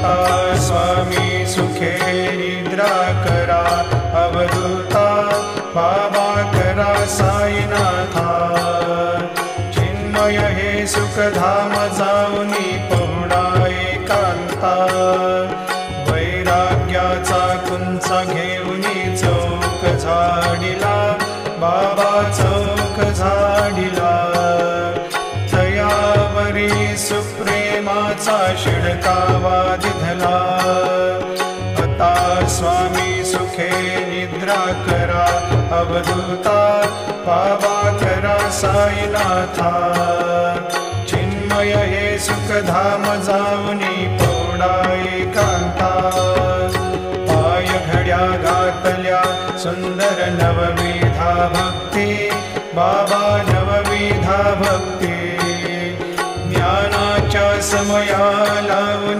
स्वामी सुखे निद्रा करा अवधूता बाबा करा साईनाथा चिन्मय हे सुखधाम जाऊनी पहुडा एकांता वैराग्याचा कुंचा घेऊनी चौक झाडिला बाबा चौक झाडिला तयावरी सुप्रेमाचा शिडकावा दिधला आता स्वामी सुखे निद्रा करा अवधूता बाबा करा साईनाथा चिन्मय हे सुखधाम जाऊनी पौडा एकांता पाय घड्या घातल्या सुंदर नवविधा भक्ती बाबा नवविधा भक्ती ज्ञानाच्या समया लावून